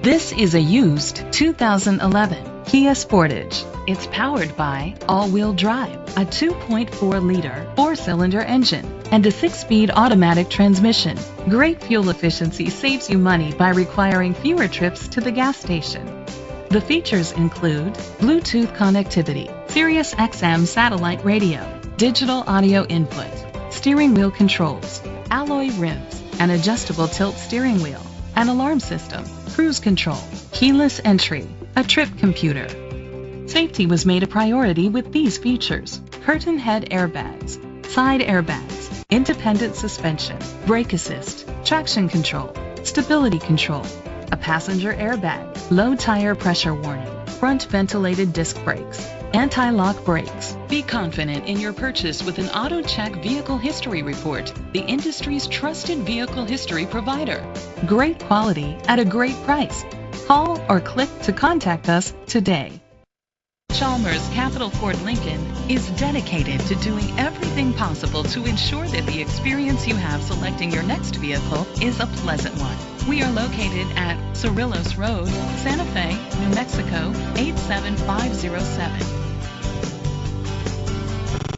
This is a used 2011 Kia Sportage. It's powered by all-wheel drive, a 2.4-liter four-cylinder engine, and a 6-speed automatic transmission. Great fuel efficiency saves you money by requiring fewer trips to the gas station. The features include Bluetooth connectivity, Sirius XM satellite radio, digital audio input, steering wheel controls, alloy rims, an adjustable tilt steering wheel, an alarm system, cruise control, keyless entry, a trip computer. Safety was made a priority with these features: curtain head airbags, side airbags, independent suspension, brake assist, traction control, stability control, a passenger airbag, low tire pressure warning, front ventilated disc brakes, anti-lock brakes. Be confident in your purchase with an AutoCheck Vehicle History Report, the industry's trusted vehicle history provider. Great quality at a great price. Call or click to contact us today. Chalmers Capital Ford Lincoln is dedicated to doing everything possible to ensure that the experience you have selecting your next vehicle is a pleasant one. We are located at Cerrillos Road, Santa Fe, New Mexico 87507.